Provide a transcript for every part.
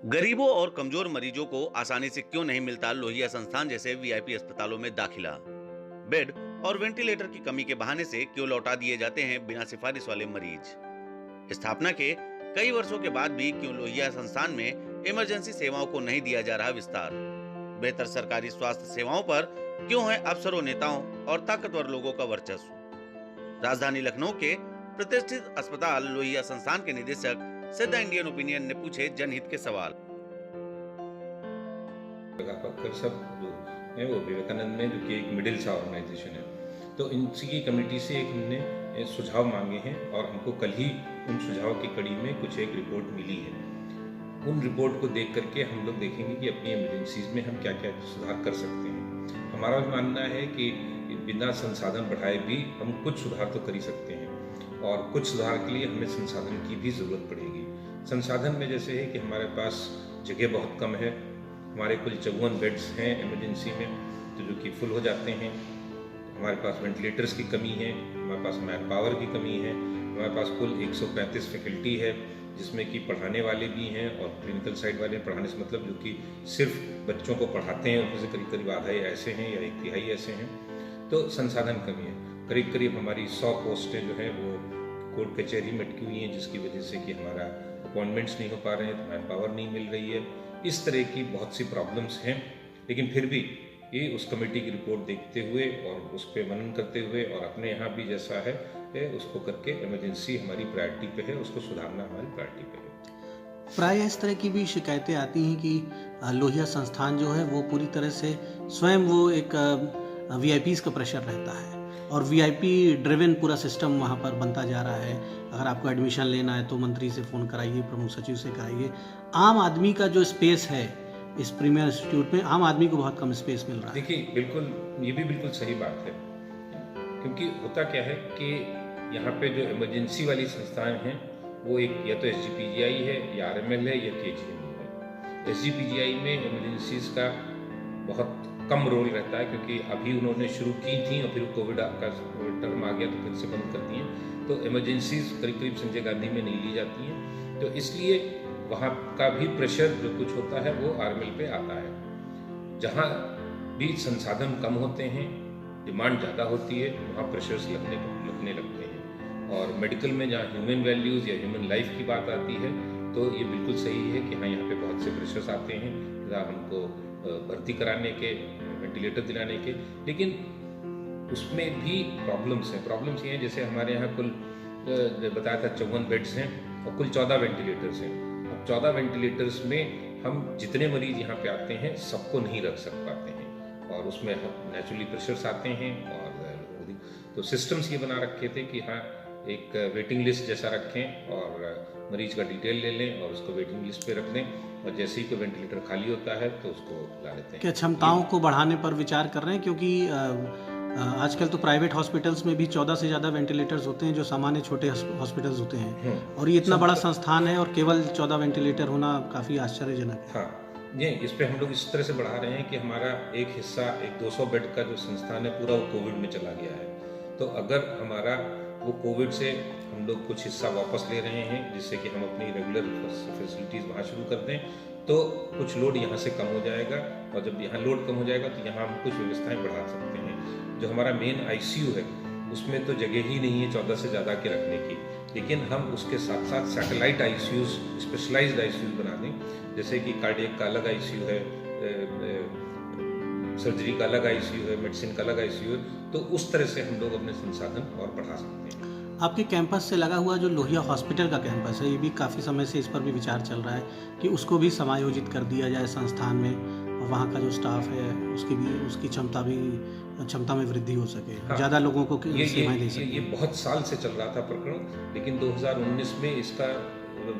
गरीबों और कमजोर मरीजों को आसानी से क्यों नहीं मिलता लोहिया संस्थान जैसे वीआईपी अस्पतालों में दाखिला? बेड और वेंटिलेटर की कमी के बहाने से क्यों लौटा दिए जाते हैं बिना सिफारिश वाले मरीज? स्थापना के कई वर्षों के बाद भी क्यों लोहिया संस्थान में इमरजेंसी सेवाओं को नहीं दिया जा रहा विस्तार? बेहतर सरकारी स्वास्थ्य सेवाओं पर क्यों है अफसरों, नेताओं और ताकतवर लोगों का वर्चस्व? राजधानी लखनऊ के प्रतिष्ठित अस्पताल लोहिया संस्थान के निदेशक सिद्धा इंडियन ओपिनियन ने पूछे जनहित के सवाल। कर सब जो है वो विवेकानंद में, जो कि एक मिडिल सा ऑर्गेनाइजेशन है, तो इनसी की कमेटी से एक हमने सुझाव मांगे हैं और हमको कल ही उन सुझाव की कड़ी में कुछ एक रिपोर्ट मिली है। उन रिपोर्ट को देख करके हम लोग देखेंगे कि अपनी इमरजेंसीज में हम क्या क्या सुधार कर सकते हैं। हमारा भी मानना है कि बिना संसाधन बढ़ाए भी हम कुछ सुधार तो कर ही सकते हैं और कुछ सुधार के लिए हमें संसाधन की भी ज़रूरत पड़ेगी। संसाधन में जैसे है कि हमारे पास जगह बहुत कम है। हमारे कुल 54 बेड्स हैं इमरजेंसी में, तो जो कि फुल हो जाते हैं। हमारे पास वेंटिलेटर्स की कमी है, हमारे पास मैन पावर की कमी है, हमारे पास कुल 135 फैकल्टी है, जिसमें कि पढ़ाने वाले भी हैं और क्लिनिकल साइड वाले। पढ़ाने से मतलब जो कि सिर्फ बच्चों को पढ़ाते हैं, उनमें से करीब करीब आधा ऐसे हैं या 1/3 ऐसे हैं। तो संसाधन कमी है। करीब करीब हमारी 100 पोस्टें जो हैं वो कोर्ट कचहरी में अटकी हुई हैं, जिसकी वजह से कि हमारा अपॉइंटमेंट्स नहीं हो पा रहे हैं, तो मैन पावर नहीं मिल रही है। इस तरह की बहुत सी प्रॉब्लम्स हैं, लेकिन फिर भी ये उस कमेटी की रिपोर्ट देखते हुए और उस पर मनन करते हुए और अपने यहाँ भी जैसा है उसको करके, इमरजेंसी हमारी प्रायोरिटी पे है, उसको सुधारना हमारी प्रायोरिटी पे है। प्राय इस तरह की भी शिकायतें आती हैं कि लोहिया संस्थान जो है वो पूरी तरह से स्वयं वो एक वीआईपीज़ का प्रेशर रहता है और वीआईपी ड्रिवन पूरा सिस्टम वहाँ पर बनता जा रहा है। अगर आपको एडमिशन लेना है तो मंत्री से फ़ोन कराइए, प्रमुख सचिव से कराइए। आम आदमी का जो स्पेस है इस प्रीमियर इंस्टीट्यूट में, आम आदमी को बहुत कम स्पेस मिल रहा है। देखिए, बिल्कुल ये भी बिल्कुल सही बात है, क्योंकि होता क्या है कि यहाँ पे जो इमरजेंसी वाली संस्थान हैं वो एक या तो एसजीपीजीआई है या आरएमएल है या केजीएमयू है। एसजीपीजीआई में इमरजेंसीज का बहुत कम रोल रहता है, क्योंकि अभी उन्होंने शुरू की थी और फिर कोविड का टर्म आ गया तो फिर से बंद कर दिए। तो इमरजेंसीज करीब करीब संजय गांधी में नहीं ली जाती हैं, तो इसलिए वहाँ का भी प्रेशर जो कुछ होता है वो आरएमएल पे आता है। जहाँ भी संसाधन कम होते हैं, डिमांड ज़्यादा होती है, वहाँ प्रेशर्स लगने लगते हैं। और मेडिकल में जहाँ ह्यूमन वैल्यूज़ या ह्यूमन लाइफ की बात आती है, तो ये बिल्कुल सही है कि हाँ, यहाँ पे बहुत से प्रेशर्स आते हैं हमको भर्ती कराने के, वेंटिलेटर दिलाने के, लेकिन उसमें भी प्रॉब्लम्स हैं। प्रॉब्लम्स ये हैं, जैसे हमारे यहाँ कुल बताया था 54 बेड्स हैं और कुल 14 वेंटिलेटर्स हैं। अब 14 वेंटिलेटर्स में हम जितने मरीज यहाँ पे आते हैं सबको नहीं रख पाते हैं और उसमें नेचुरली प्रेशर्स आते हैं। और तो सिस्टम्स ये बना रखे थे कि हाँ, एक वेटिंग लिस्ट जैसा रखें और मरीज का डिटेल ले लें और उसको वेटिंग लिस्ट पे रख दें, और जैसे ही कोई वेंटिलेटर खाली होता है तो उसको ला लेते हैं। क्या क्षमताओं को बढ़ाने पर विचार कर रहे हैं? क्योंकि आजकल तो प्राइवेट हॉस्पिटल्स में भी 14 से ज़्यादा वेंटिलेटर्स होते हैं जो सामान्य छोटे हॉस्पिटल्स होते हैं, और ये इतना बड़ा संस्थान है और केवल 14 वेंटिलेटर होना काफ़ी आश्चर्यजनक है। हाँ, ये इस पे हम लोग इस तरह से बढ़ा रहे हैं कि हमारा एक हिस्सा, एक 200 बेड का जो संस्थान है पूरा वो कोविड में चला गया है। तो अगर हमारा वो कोविड से हम लोग कुछ हिस्सा वापस ले रहे हैं, जिससे कि हम अपनी रेगुलर फैसिलिटीज़ वहाँ शुरू कर दें, तो कुछ लोड यहाँ से कम हो जाएगा, और जब यहाँ लोड कम हो जाएगा तो यहाँ हम कुछ व्यवस्थाएं बढ़ा सकते हैं। जो हमारा मेन आईसीयू है उसमें तो जगह ही नहीं है 14 से ज़्यादा के रखने की, लेकिन हम उसके साथ साथ सैटेलाइट आईसीयूज, स्पेशलाइज्ड आईसीयूज बना दें, जैसे कि कार्डियक का अलग आईसीयू है, सर्जरी का अलग आईसीयू है, मेडिसिन का अलग आईसीयू है। तो उस तरह से हम लोग अपने संसाधन और बढ़ा सकते हैं। आपके कैंपस से लगा हुआ जो लोहिया हॉस्पिटल का कैंपस है, ये भी काफ़ी समय से इस पर भी विचार चल रहा है कि उसको भी समायोजित कर दिया जाए संस्थान में, और वहाँ का जो स्टाफ है उसकी क्षमता में वृद्धि हो सके। हाँ, ज़्यादा लोगों को सेवाएं दे सके। ये बहुत साल से चल रहा था प्रकरण, लेकिन 2019 में इसका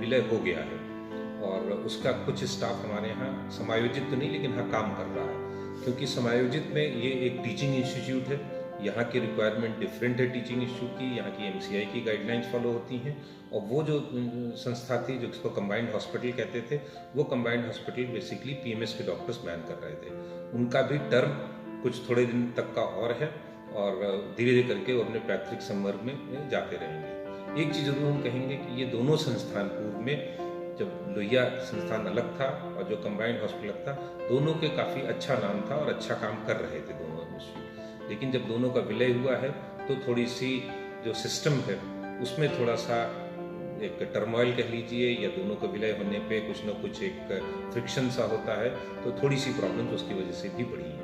विलय हो गया है और उसका कुछ स्टाफ हमारे यहाँ समायोजित तो नहीं, लेकिन हाँ काम कर रहा है। क्योंकि समायोजित में ये एक टीचिंग इंस्टीट्यूट है, यहाँ की रिक्वायरमेंट डिफरेंट है टीचिंग इंस्टीट्यूट की, यहाँ की एमसीआई की गाइडलाइंस फॉलो होती हैं। और वो जो संस्था थी जो इसको कंबाइंड हॉस्पिटल कहते थे, वो कंबाइंड हॉस्पिटल बेसिकली पीएमएस के डॉक्टर्स मैन कर रहे थे। उनका भी टर्म कुछ थोड़े दिन तक का और है, और धीरे धीरे करके वो अपने पैतृक संवर्ग में जाते रहेंगे। एक चीज़ जरूर हम कहेंगे कि ये दोनों संस्थान पूर्व में जब लोहिया संस्थान अलग था और जो कंबाइंड हॉस्पिटल अलग था, दोनों के काफ़ी अच्छा नाम था और अच्छा काम कर रहे थे दोनों एडमिनिस्ट्रेशन। लेकिन जब दोनों का विलय हुआ है तो थोड़ी सी जो सिस्टम है उसमें थोड़ा सा एक टर्मोइल कह लीजिए, या दोनों का विलय होने पे कुछ ना कुछ एक फ्रिक्शन सा होता है, तो थोड़ी सी प्रॉब्लम्स उसकी वजह से भी बढ़ी हैं।